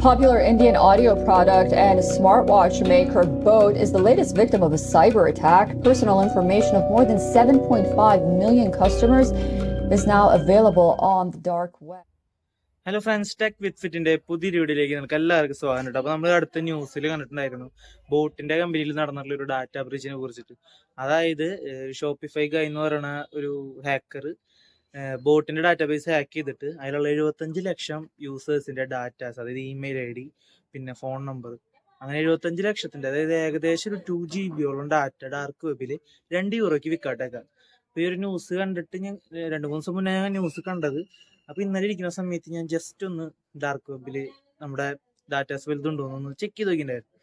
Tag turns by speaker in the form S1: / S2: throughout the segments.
S1: Popular Indian audio product and smartwatch maker Boat is the latest victim of a cyber attack. Personal information of more than 7.5 million customers is now available on the dark web.
S2: Hello friends, tech with ഫിറ്റിന്റെ പുതിയ വീഡിയോയിലേക്ക് നിങ്ങൾക്ക് എല്ലാവർക്കും സ്വാഗതം ഉണ്ട്. അപ്പോൾ നമ്മൾ അടുത്ത ന്യൂസിൽ കണ്ടിട്ടുണ്ടായിരുന്നു ബോട്ടിന്റെ കമ്പനിയിൽ നടന്നിട്ടുള്ള ഒരു ഡാറ്റ ബ്രീച്ചിനെ കുറിച്ചിട്ട്. അതായത് ഷോപ്പിഫൈ എന്ന് പറയുന്ന ഒരു ഹാക്കർ ബോട്ടിന്റെ ഡാറ്റാബേസ് ഹാക്ക് ചെയ്തിട്ട് അതിലുള്ള 75 ലക്ഷം യൂസേഴ്സിന്റെ ഡാറ്റാസ്, അതായത് ഇമെയിൽ ഐ ഡി, പിന്നെ ഫോൺ നമ്പർ, അങ്ങനെ 75 ലക്ഷത്തിന്റെ, അതായത് ഏകദേശം ഒരു 2 GB ഡാറ്റ ഡാർക്ക് വെബിൽ €2 വിൽക്കാട്ടേക്കാം. അപ്പോൾ ഈ ഒരു ന്യൂസ് കണ്ടിട്ട് ഞാൻ 2-3 ദിവസം മുന്നേ ഞാൻ ന്യൂസ് കണ്ടത്. അപ്പോൾ ഇന്നലെ ഇരിക്കുന്ന സമയത്ത് ഞാൻ ജസ്റ്റ് ഒന്ന് ഡാർക്ക് വെബിൽ നമ്മുടെ ഡാറ്റാസ് വലുതുണ്ടോന്നൊന്ന് ചെക്ക് ചെയ്ത് നോക്കിയിട്ടുണ്ടായിരുന്നു.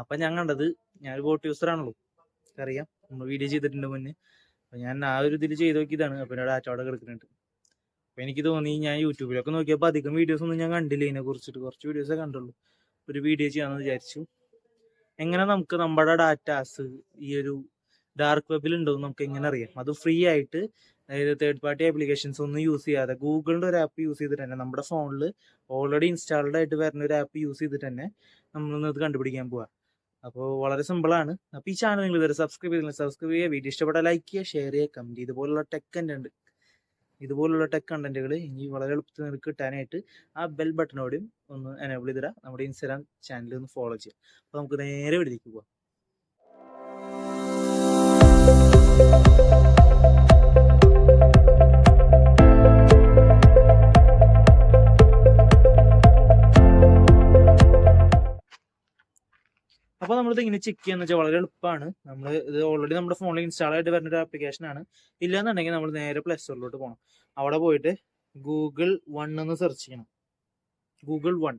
S2: അപ്പം ഞാൻ കണ്ടത്, ഞാനൊരു ബോട്ട് യൂസർ ആണല്ലോ, അറിയാം, നമ്മൾ വീഡിയോ ചെയ്തിട്ടുണ്ട് മുന്നേ. അപ്പോൾ ഞാൻ ആ ഒരു ഇതിൽ ചെയ്ത് നോക്കിയതാണ്. അപ്പോൾ എൻ്റെ ഡാറ്റ അവിടെ കിടക്കുന്നുണ്ട്. അപ്പോൾ എനിക്ക് തോന്നി, ഞാൻ യൂട്യൂബിലൊക്കെ നോക്കിയപ്പോൾ അധികം വീഡിയോസ് ഒന്നും ഞാൻ കണ്ടില്ല ഇതിനെ കുറിച്ചിട്ട്, കുറച്ച് വീഡിയോസേ കണ്ടുള്ളൂ. ഒരു വീഡിയോ ചെയ്യാമെന്ന് വിചാരിച്ചു. എങ്ങനെ നമുക്ക് നമ്മുടെ ഡാറ്റാസ് ഈ ഒരു ഡാർക്ക് വെബിൽ ഉണ്ടോയെന്ന് നമുക്ക് എങ്ങനെ അറിയാം? അത് ഫ്രീ ആയിട്ട്, അതായത് തേർഡ് പാർട്ടി ആപ്ലിക്കേഷൻസ് ഒന്നും യൂസ് ചെയ്യാതെ ഗൂഗിളിൻ്റെ ഒരു ആപ്പ് യൂസ് ചെയ്തിട്ട് തന്നെ, നമ്മുടെ ഫോണിൽ ഓൾറെഡി ഇൻസ്റ്റാൾഡ് ആയിട്ട് വരുന്ന ഒരു ആപ്പ് യൂസ് ചെയ്തിട്ട് തന്നെ നമ്മളൊന്ന് കണ്ടുപിടിക്കാൻ പോവാം. അപ്പോൾ വളരെ സിമ്പിളാണ്. അപ്പോൾ ഈ ചാനൽ നിങ്ങൾ ഇതുവരെ സബ്സ്ക്രൈബ് ചെയ്യുക, വീഡിയോ ഇഷ്ടപ്പെട്ടാൽ ലൈക്ക് ചെയ്യുക, ഷെയർ ചെയ്യുക, കമൻറ്റ്. ഇതുപോലുള്ള ടെക് കണ്ടന്റുകൾ ഇനി വളരെ എളുപ്പത്തിൽ നിങ്ങൾക്ക് കിട്ടാനായിട്ട് ആ ബെൽ ബട്ടണോടും ഒന്ന് എനേബിൾ ചെയ്തിടാം. നമ്മുടെ ഇൻസ്റ്റാഗ്രാം ചാനൽ ഒന്ന് ഫോളോ ചെയ്യാം. അപ്പോൾ നമുക്ക് നേരെ വീട്ടിലേക്ക് പോവാം. അപ്പോൾ നമ്മളിത് ഇങ്ങനെ ചെക്ക് ചെയ്യാന്ന് വെച്ചാൽ വളരെ എളുപ്പമാണ്. നമ്മൾ ഇത് ഓൾറെഡി നമ്മുടെ ഫോണിൽ ഇൻസ്റ്റാൾ ആയിട്ട് വരുന്ന ഒരു ആപ്ലിക്കേഷൻ ആണ്. ഇല്ലാന്നുണ്ടെങ്കിൽ നമ്മൾ നേരെ പ്ലേ സ്റ്റോറിലോട്ട് പോകണം. അവിടെ പോയിട്ട് ഗൂഗിൾ വൺ എന്ന് സെർച്ച് ചെയ്യണം. Google one.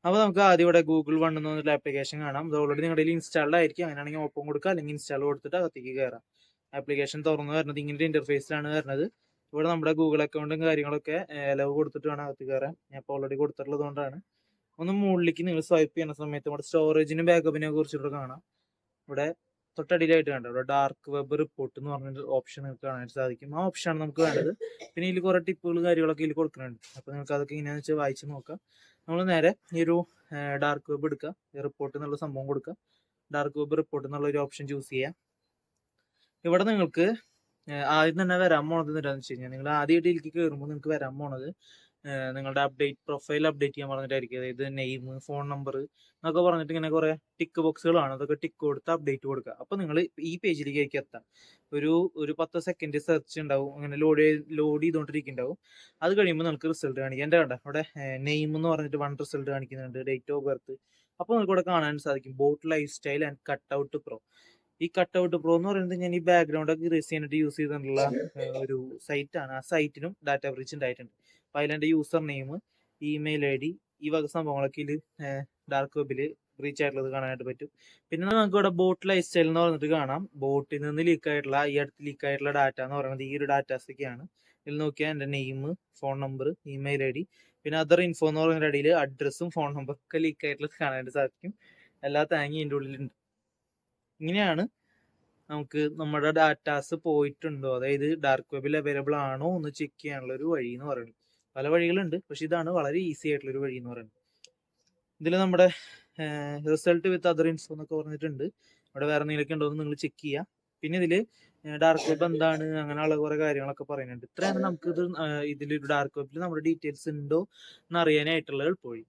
S2: അപ്പോൾ നമുക്ക് ആദ്യം ഇവിടെ ഗൂഗിൾ വൺ എന്ന് പറഞ്ഞൊരു ആപ്ലിക്കേഷൻ കാണാം. ഇത് ഓൾറെഡി നിങ്ങളുടെ ഇൻസ്റ്റാൾഡ് ആയിരിക്കും. അങ്ങനെയാണെങ്കിൽ ഓപ്പൺ കൊടുക്കുക, അല്ലെങ്കിൽ ഇൻസ്റ്റാൾ കൊടുത്തിട്ട് അകത്തേക്ക് കയറാം. ആപ്ലിക്കേഷൻ തുറന്ന് വരുന്നത് ഇങ്ങനത്തെ ഇന്റർഫേസിലാണ് വരുന്നത്. ഇവിടെ നമ്മുടെ ഗൂഗിൾ അക്കൗണ്ടും കാര്യങ്ങളൊക്കെ അലവ് കൊടുത്തിട്ട് വേണം അകത്ത് കയറാൻ. ഞാൻ ഇപ്പോൾ ഓൾറെഡി കൊടുത്തിട്ടുള്ളത് കൊണ്ടാണ്. ഒന്ന് മുകളിലേക്ക് നിങ്ങൾ സ്വൈപ്പ് ചെയ്യുന്ന സമയത്ത് ഇവിടെ സ്റ്റോറേജിനും ബാക്കപ്പിനെ കുറിച്ചിട്ട് കാണാം. ഇവിടെ തൊട്ടടിയിലായിട്ട് കണ്ടോ, ഇവിടെ ഡാർക്ക് വെബ് റിപ്പോർട്ട് എന്ന് പറഞ്ഞൊരു ഓപ്ഷൻ നിങ്ങൾക്ക് കാണാനായിട്ട് സാധിക്കും. ആ ഓപ്ഷനാണ് നമുക്ക് വേണ്ടത്. പിന്നെ ഇതിൽ കുറേ ടിപ്പുകൾ കാര്യങ്ങളൊക്കെ ഇതിൽ കൊടുക്കുന്നുണ്ട്. അപ്പോൾ നിങ്ങൾക്ക് അതൊക്കെ ഇങ്ങനെയാണെന്ന് വെച്ചാൽ വായിച്ച് നോക്കാം. നമ്മൾ നേരെ ഈ ഒരു ഡാർക്ക് വെബ് എടുക്കുക, റിപ്പോർട്ട് എന്നുള്ള സംഭവം കൊടുക്കുക. ഡാർക്ക് വെബ് റിപ്പോർട്ട് എന്നുള്ള ഒരു ഓപ്ഷൻ ചൂസ് ചെയ്യാം. ഇവിടെ നിങ്ങൾക്ക് ആദ്യം തന്നെ വരാൻ പോണത് എന്താണെന്ന് വെച്ച് കഴിഞ്ഞാൽ, നിങ്ങൾ ആദ്യമായിട്ട് ഇതിലേക്ക് കയറുമ്പോൾ നിങ്ങൾക്ക് വരാൻ പോണത് നിങ്ങളുടെ പ്രൊഫൈൽ അപ്ഡേറ്റ് ചെയ്യാൻ പറഞ്ഞിട്ടായിരിക്കും. അതായത് നെയിം, ഫോൺ നമ്പർ എന്നൊക്കെ പറഞ്ഞിട്ട് ഇങ്ങനെ കുറേ ടിക്ക് ബോക്സുകളാണ്. അതൊക്കെ ടിക്ക് കൊടുത്ത് അപ്ഡേറ്റ് കൊടുക്കുക. അപ്പോൾ നിങ്ങൾ ഈ പേജിലേക്ക് എത്താം. ഒരു 10 സെക്കൻഡ് സെർച്ച് ഉണ്ടാവും, അങ്ങനെ ലോഡ് ചെയ്തുകൊണ്ടിരിക്കുന്നുണ്ടാവും. അത് കഴിയുമ്പോൾ നിങ്ങൾക്ക് റിസൾട്ട് കാണിക്കാം. എൻ്റെ കണ്ട അവിടെ നെയിം എന്ന് പറഞ്ഞിട്ട് 1 റിസൾട്ട് കാണിക്കുന്നുണ്ട്, ഡേറ്റ് ഓഫ് ബർത്ത്. അപ്പോൾ നിങ്ങൾക്ക് ഇവിടെ കാണാൻ സാധിക്കും boat life style and cut out pro. ഈ കട്ട് ഔട്ട് പ്രോ എന്ന് പറയുന്നത് ഞാൻ ഈ ബാക്ക്ഗ്രൗണ്ട് ഒക്കെ ഇറേസ് ചെയ്യാനായിട്ട് യൂസ് ചെയ്തിട്ടുള്ള ഒരു സൈറ്റാണ്. ആ സൈറ്റിനും ഡാറ്റ ബ്രീച്ച് ഉണ്ടായിട്ടുണ്ട്. അപ്പോൾ അതിലെൻ്റെ username, email I D, ഈ വക സംഭവങ്ങളൊക്കെ ഇതിൽ ഡാർക്ക് വെബിൽ ബ്രീച്ച് ആയിട്ടുള്ളത് കാണാനായിട്ട് പറ്റും. പിന്നെ നമുക്ക് ഇവിടെ ബോട്ട് ലൈഫ് സ്റ്റൈൽ എന്ന് പറഞ്ഞിട്ട് കാണാം. ബോട്ടിൽ നിന്ന് ഈ അടുത്ത് ലീക്കായിട്ടുള്ള ഡാറ്റ എന്ന് പറയുന്നത് ഈ ഒരു ഡാറ്റാസൊക്കെയാണ്. ഇതിൽ നോക്കിയാൽ എൻ്റെ name, phone number, email I D, പിന്നെ അതർ ഇൻഫോ എന്ന് പറയുന്ന അടിയിൽ അഡ്രസ്സും ഫോൺ നമ്പറും ഒക്കെ ലീക്കായിട്ടുള്ളത് കാണാനായിട്ട് സാധിക്കും. എല്ലാ താങ്ങി ഇതിൻ്റെ ഉള്ളിലുണ്ട്. ഇങ്ങനെയാണ് നമുക്ക് നമ്മുടെ ഡാറ്റാസ് പോയിട്ടുണ്ടോ, അതായത് ഡാർക്ക് വെബിൽ അവൈലബിൾ ആണോ എന്ന് ചെക്ക് ചെയ്യാനുള്ള ഒരു വഴി എന്ന് പറയുന്നത്. പല വഴികളുണ്ട്, പക്ഷെ ഇതാണ് വളരെ ഈസി ആയിട്ടുള്ളൊരു വഴി എന്ന് പറയുന്നത്. ഇതിൽ നമ്മുടെ റിസൾട്ട് വിത്ത് അതർ ഇൻഫോ എന്നൊക്കെ പറഞ്ഞിട്ടുണ്ട്. അവിടെ വേറെ എന്തെങ്കിലുമൊക്കെ ഉണ്ടോ എന്ന് നിങ്ങൾ ചെക്ക് ചെയ്യുക. പിന്നെ ഇതിൽ ഡാർക്ക് വെബ് എന്താണ്, അങ്ങനെയുള്ള കുറേ കാര്യങ്ങളൊക്കെ പറയുന്നുണ്ട്. ഇത്രയാണ് നമുക്ക് ഇതിലൊരു ഡാർക്ക് വെബിൽ നമ്മുടെ ഡീറ്റെയിൽസ് ഉണ്ടോ എന്ന് അറിയാനായിട്ടുള്ള എളുപ്പവഴി.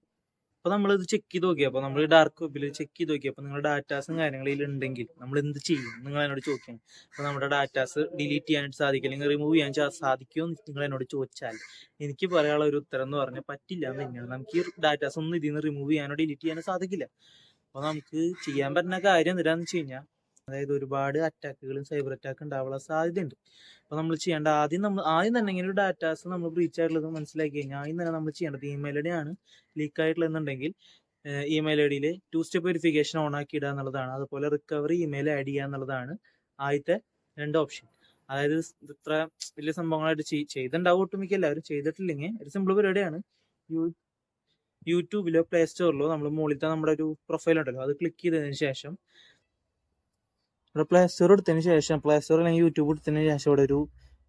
S2: അപ്പോൾ നമ്മളിത് ചെക്ക് ചെയ്ത് നോക്കിയപ്പോൾ, നമ്മൾ ഡാർക്ക് വെബിൽ ചെക്ക് ചെയ്ത് നോക്കിയപ്പോൾ നിങ്ങളുടെ ഡാറ്റാസും കാര്യങ്ങളിൽ ഉണ്ടെങ്കിൽ നമ്മൾ എന്ത് ചെയ്യും നിങ്ങൾ എന്നോട് ചോദിക്കണം. അപ്പോൾ നമ്മുടെ ഡാറ്റാസ് ഡിലീറ്റ് ചെയ്യാനായിട്ട് സാധിക്കും, അല്ലെങ്കിൽ റിമൂവ് ചെയ്യാൻ സാധിക്കുമോ എന്ന് നിങ്ങൾ എന്നോട് ചോദിച്ചാൽ എനിക്ക് പറയാനുള്ള ഒരു ഉത്തരം എന്ന് പറഞ്ഞാൽ പറ്റില്ല എന്ന് തന്നെയാണ്. നമുക്ക് ഈ ഡാറ്റാസ് ഒന്നും ഇതിൽ നിന്ന് റിമൂവ് ചെയ്യാനോ ഡിലീറ്റ് ചെയ്യാനോ സാധിക്കില്ല. അപ്പോൾ നമുക്ക് ചെയ്യാൻ പറ്റുന്ന കാര്യം എന്താണെന്ന് വെച്ച് കഴിഞ്ഞാൽ, അതായത് ഒരുപാട് അറ്റാക്കുകളും സൈബർ അറ്റാക്ക് ഉണ്ടാവാനുള്ള സാധ്യതയുണ്ട്. അപ്പോൾ നമ്മൾ ചെയ്യേണ്ട ആദ്യം തന്നെ ഇങ്ങനെ ഒരു ഡാറ്റാസ് നമ്മൾ ബ്രീച്ച് ആയിട്ടുള്ളത് മനസ്സിലാക്കി കഴിഞ്ഞാൽ ആദ്യം തന്നെ നമ്മൾ ചെയ്യേണ്ടത് ഇമെയിൽ ഐ ഡി ആണ് ലീക്ക് ആയിട്ടുള്ളതെന്നുണ്ടെങ്കിൽ ഇമെയിൽ ഐ ഡിയിൽ 2 സ്റ്റെപ്പ് വെരിഫിക്കേഷൻ ഓൺ ആക്കി ഇടുക എന്നുള്ളതാണ്. അതുപോലെ റിക്കവറി ഇമെയിൽ ആഡ് ചെയ്യുക എന്നുള്ളതാണ് ആദ്യത്തെ 2 ഓപ്ഷൻ. അതായത് ഇത്ര വലിയ സംഭവങ്ങളായിട്ട് ചെയ്തിട്ടുണ്ടാവും ഒട്ടുമിക്ക എല്ലാവരും. ചെയ്തിട്ടില്ലെങ്കിൽ ഒരു സിമ്പിൾ പരിപാടിയാണ്. യൂട്യൂബിലോ പ്ലേ സ്റ്റോറിലോ നമ്മൾ മുകളിലത്തെ നമ്മുടെ ഒരു പ്രൊഫൈൽ ഉണ്ടല്ലോ, അത് ക്ലിക്ക് ചെയ്തതിന് ശേഷം ഇവിടെ പ്ലേ സ്റ്റോർ എടുത്തതിന് ശേഷം, പ്ലേ സ്റ്റോർ അല്ലെങ്കിൽ യൂട്യൂബ് എടുത്തതിന് ശേഷം ഇവിടെ ഒരു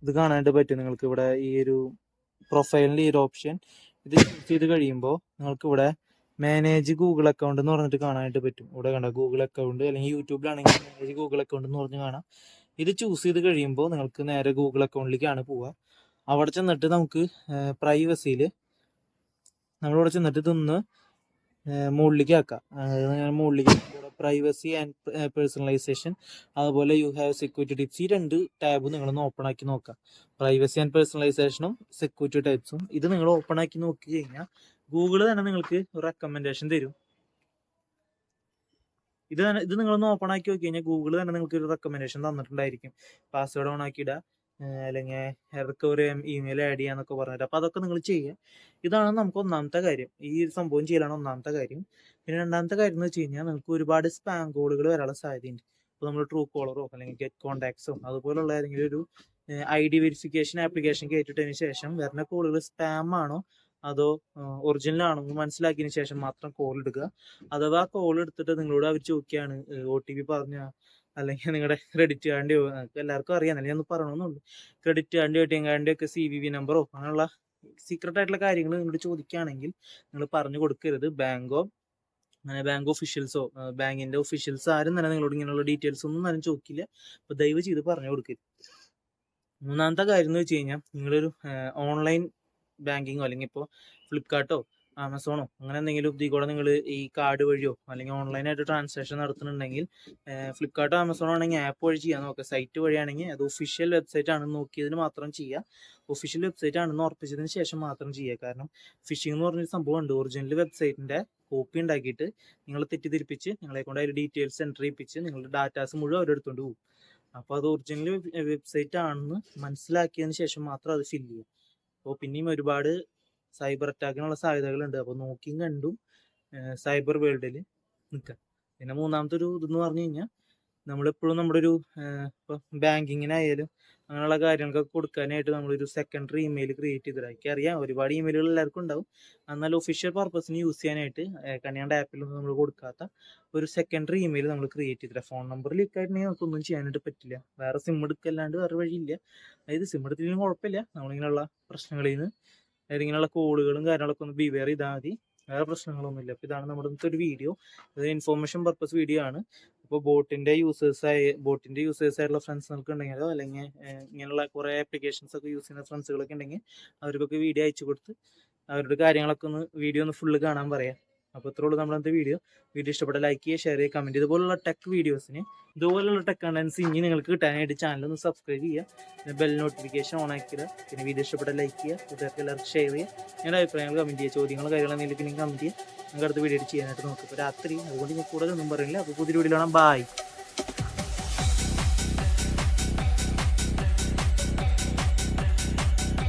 S2: ഇത് കാണാനായിട്ട് പറ്റും നിങ്ങൾക്ക്. ഇവിടെ ഈ ഒരു പ്രൊഫൈലിൻ്റെ ഈ ഒരു ഓപ്ഷൻ ഇത് ചൂസ് ചെയ്ത് കഴിയുമ്പോൾ നിങ്ങൾക്ക് ഇവിടെ മാനേജ് ഗൂഗിൾ അക്കൗണ്ട് എന്ന് പറഞ്ഞിട്ട് കാണാനായിട്ട് പറ്റും. ഇവിടെ കണ്ട ഗൂഗിൾ അക്കൗണ്ട്, അല്ലെങ്കിൽ യൂട്യൂബിലാണെങ്കിൽ മാനേജ് ഗൂഗിൾ അക്കൗണ്ട് എന്ന് പറഞ്ഞ് കാണാം. ഇത് ചൂസ് ചെയ്ത് കഴിയുമ്പോൾ നിങ്ങൾക്ക് നേരെ ഗൂഗിൾ അക്കൗണ്ടിലേക്കാണ് പോവുക. അവിടെ ചെന്നിട്ട് നമുക്ക് പ്രൈവസിയിൽ നമ്മളിവിടെ ചെന്നിട്ട് ഇതൊന്ന് മുകളിലേക്ക് ആക്കാം. മുകളിലേക്ക് പ്രൈവസി ആൻഡ് പേഴ്സണലൈസേഷൻ, അതുപോലെ യു ഹാവ് സെക്യൂരിറ്റി ടിപ്സ്, ഈ 2 ടാബ് നിങ്ങളൊന്ന് ഓപ്പൺ ആക്കി നോക്കാം. പ്രൈവസി ആൻഡ് പേഴ്സണലൈസേഷനും സെക്യൂരിറ്റി ടൈപ്സും ഇത് നിങ്ങൾ ഓപ്പൺ ആക്കി നോക്കി കഴിഞ്ഞാൽ ഗൂഗിൾ തന്നെ നിങ്ങൾക്ക് ഒരു റെക്കമെൻഡേഷൻ തരും. ഇത് നിങ്ങളൊന്ന് ഓപ്പൺ ആക്കി നോക്കി കഴിഞ്ഞാൽ ഗൂഗിൾ തന്നെ നിങ്ങൾക്ക് ഒരു റെക്കമെൻഡേഷൻ തന്നിട്ടുണ്ടായിരിക്കും. പാസ്വേഡ് ഓൺ ആക്കി ഇടുക, അല്ലെങ്കിൽ റിക്കവറി ഇമെയിൽ ആഡ് ചെയ്യാന്നൊക്കെ പറഞ്ഞിട്ട്. അപ്പോൾ അതൊക്കെ നിങ്ങൾ ചെയ്യുക. ഇതാണ് നമുക്ക് ഒന്നാമത്തെ കാര്യം. ഈ സംഭവം ചെയ്യലാണ് ഒന്നാമത്തെ കാര്യം. പിന്നെ രണ്ടാമത്തെ കാര്യം എന്ന് വെച്ച് കഴിഞ്ഞാൽ നിങ്ങൾക്ക് ഒരുപാട് സ്പാം കോളുകൾ വരാനുള്ള സാധ്യതയുണ്ട്. ഇപ്പോൾ നമ്മൾ ട്രൂ കോളറോ അല്ലെങ്കിൽ ഗെറ്റ് കോൺടാക്ട്സോ അതുപോലുള്ള ഏതെങ്കിലും ഒരു ID വെരിഫിക്കേഷൻ ആപ്ലിക്കേഷൻ കയറ്റിട്ടതിന് ശേഷം വരുന്ന കോളുകൾ സ്പാം ആണോ അതോ ഒറിജിനൽ ആണോ എന്ന് മനസ്സിലാക്കിയതിന് ശേഷം മാത്രം കോൾ എടുക്കുക. അഥവാ കോൾ എടുത്തിട്ട് നിങ്ങളോട് അവർ ചോദിക്കുകയാണ് OTP പറഞ്ഞ, അല്ലെങ്കിൽ നിങ്ങളുടെ ക്രെഡിറ്റ് കാർഡിൻ്റെയോ, എല്ലാവർക്കും അറിയാം, അല്ലെങ്കിൽ ഒന്ന് പറയണമെന്നുള്ളൂ, ക്രെഡിറ്റ് കാർഡിൻ്റെയോ ATM കാർഡിൻ്റെയോ ഒക്കെ CVV നമ്പറോ അങ്ങനെയുള്ള സീക്രട്ട് ആയിട്ടുള്ള കാര്യങ്ങൾ നിങ്ങളോട് ചോദിക്കുകയാണെങ്കിൽ നിങ്ങൾ പറഞ്ഞു കൊടുക്കരുത്. ബാങ്ക് ഒഫീഷ്യൽസോ ബാങ്കിൻ്റെ ഒഫീഷ്യൽസ് ആരും തന്നെ നിങ്ങളോട് ഇങ്ങനെയുള്ള ഡീറ്റെയിൽസ് ഒന്നും ആരും ചോദിക്കില്ല. അപ്പോൾ ദയവ് ചെയ്ത് പറഞ്ഞു കൊടുക്കരുത്. മൂന്നാമത്തെ കാര്യം എന്ന് വെച്ച് കഴിഞ്ഞാൽ നിങ്ങളൊരു ഓൺലൈൻ ബാങ്കിങ്ങോ അല്ലെങ്കിൽ ഇപ്പോൾ ഫ്ലിപ്കാർട്ടോ ആമസോണോ അങ്ങനെ എന്തെങ്കിലും ഇതിൽ കൂടെ നിങ്ങൾ ഈ കാർഡ് വഴിയോ അല്ലെങ്കിൽ ഓൺലൈനായിട്ട് ട്രാൻസാക്ഷൻ നടത്തുന്നുണ്ടെങ്കിൽ ഫ്ലിപ്കാർട്ടോ ആമസോണോ ആണെങ്കിൽ ആപ്പ് വഴി ചെയ്യാൻ നോക്കുക. സൈറ്റ് വഴിയാണെങ്കിൽ അത് ഒഫീഷ്യൽ വെബ്സൈറ്റ് ആണെന്ന് നോക്കിയതിന് മാത്രം ചെയ്യുക. ഒഫീഷ്യൽ വെബ്സൈറ്റ് ആണെന്ന് ഉറപ്പിച്ചതിന് ശേഷം മാത്രം ചെയ്യുക. കാരണം ഫിഷിംഗ് എന്ന് പറഞ്ഞൊരു സംഭവം ഉണ്ട്. ഒറിജിനൽ വെബ്സൈറ്റിൻ്റെ കോപ്പി ഉണ്ടാക്കിയിട്ട് നിങ്ങൾ തെറ്റിദ്ധരിപ്പിച്ച് നിങ്ങളെ കൊണ്ട് അതിൽ ഡീറ്റെയിൽസ് എൻ്റർ ചെയ്യിപ്പിച്ച് നിങ്ങളുടെ ഡാറ്റാസ് മുഴുവൻ അവരെടുത്തുകൊണ്ട് പോകും. അപ്പോൾ അത് ഒറിജിനൽ വെബ്സൈറ്റ് ആണെന്ന് മനസ്സിലാക്കിയതിന് ശേഷം മാത്രം അത് ഫില്ല് ചെയ്യും. അപ്പോൾ പിന്നെയും ഒരുപാട് സൈബർ അറ്റാക്കിനുള്ള സാധ്യതകളുണ്ട്. അപ്പോൾ നോക്കിയും കണ്ടും സൈബർ വേൾഡിൽ നിൽക്കുക. പിന്നെ മൂന്നാമത്തെ ഒരു ഇതെന്ന് പറഞ്ഞു കഴിഞ്ഞാൽ നമ്മളെപ്പോഴും നമ്മുടെ ഒരു ഇപ്പോൾ ബാങ്കിങ്ങിനായാലും അങ്ങനെയുള്ള കാര്യങ്ങൾക്കൊക്കെ കൊടുക്കാനായിട്ട് നമ്മളൊരു സെക്കൻഡറി ഇമെയിൽ ക്രിയേറ്റ് ചെയ്തിട്ട്, എനിക്കറിയാം ഒരുപാട് ഇമെയിലുകൾ എല്ലാവർക്കും ഉണ്ടാവും. എന്നാൽ ഒഫീഷ്യൽ പർപ്പസിന് യൂസ് ചെയ്യാനായിട്ട് കണിയാണ്ട് ആപ്പിലൊന്നും നമ്മൾ കൊടുക്കാത്ത ഒരു സെക്കൻഡറി ഇമെയിൽ നമ്മൾ ക്രിയേറ്റ് ചെയ്തിട്ട്, ഫോൺ നമ്പർ ലീക്ക് ആയിട്ടുണ്ടെങ്കിൽ നമുക്കൊന്നും ചെയ്യാനായിട്ട് പറ്റില്ല. വേറെ സിം എടുക്കല്ലാണ്ട് വേറെ വഴിയില്ല. അതായത് സിം എടുത്തില്ലെങ്കിലും കുഴപ്പമില്ല. നമ്മളിങ്ങനെയുള്ള പ്രശ്നങ്ങളിൽ നിന്ന് ഇങ്ങനെയുള്ള കോളുകളും കാര്യങ്ങളൊക്കെ ഒന്ന് ബിവെയർ ചെയ്താൽ മതി. വേറെ പ്രശ്നങ്ങളൊന്നുമില്ല. അപ്പോൾ ഇതാണ് നമ്മുടെ ഇന്നത്തെ ഒരു വീഡിയോ. ഇത് ഇൻഫോർമേഷൻ പർപ്പസ് വീഡിയോ ആണ്. ഇപ്പോൾ ബോട്ടിൻ്റെ യൂസേഴ്സ് ആയിട്ടുള്ള ഫ്രണ്ട്സ് നിങ്ങൾക്ക് ഉണ്ടെങ്കിലോ അല്ലെങ്കിൽ ഇങ്ങനെയുള്ള കുറേ ആപ്ലിക്കേഷൻസ് ഒക്കെ യൂസ് ചെയ്യുന്ന ഫ്രണ്ട്സുകളൊക്കെ ഉണ്ടെങ്കിൽ അവർക്കൊക്കെ വീഡിയോ അയച്ചു കൊടുത്ത് അവരുടെ കാര്യങ്ങളൊക്കെ വീഡിയോ ഒന്ന് ഫുള്ള് കാണാൻ പറയാം. അപ്പോൾ ഇത്രയുള്ളൂ നമ്മളത്തെ വീഡിയോ ഇഷ്ടപ്പെട്ട ലൈക്ക് ചെയ്യുക, ഷെയർ ചെയ്യുക, കമൻറ്റ്. ഇതുപോലുള്ള ടെക് വീഡിയോസിന് ഇതുപോലുള്ള ടെക് കണ്ടൻസ് ഇനി നിങ്ങൾക്ക് കിട്ടാനായിട്ട് ചാനൽ ഒന്ന് സബ്സ്ക്രൈബ് ചെയ്യുക. പിന്നെ ബെൽ നോട്ടിഫിക്കേഷൻ ഓൺ ആക്കിയിടുക. പിന്നെ വീഡിയോ ഇഷ്ടപ്പെട്ട ലൈക്ക് ചെയ്യുക, കൂട്ടുകാർക്ക് എല്ലാവർക്കും ഷെയർ ചെയ്യുക. നിങ്ങളുടെ അഭിപ്രായങ്ങൾ കമൻറ്റ് ചെയ്യുക. ചോദ്യങ്ങൾ കാര്യങ്ങളെന്തെങ്കിലും പിന്നെ കമൻറ്റ് ചെയ്യുക. നിങ്ങൾക്ക് അടുത്ത വീഡിയോ ചെയ്യാനായിട്ട് നോക്കുക. ഇപ്പോൾ രാത്രി അതുകൊണ്ട് ഞാൻ കൂടുതലൊന്നും പറയില്ല. അപ്പോൾ പുതിയ വീഡിയോ കാണാം. ബൈ.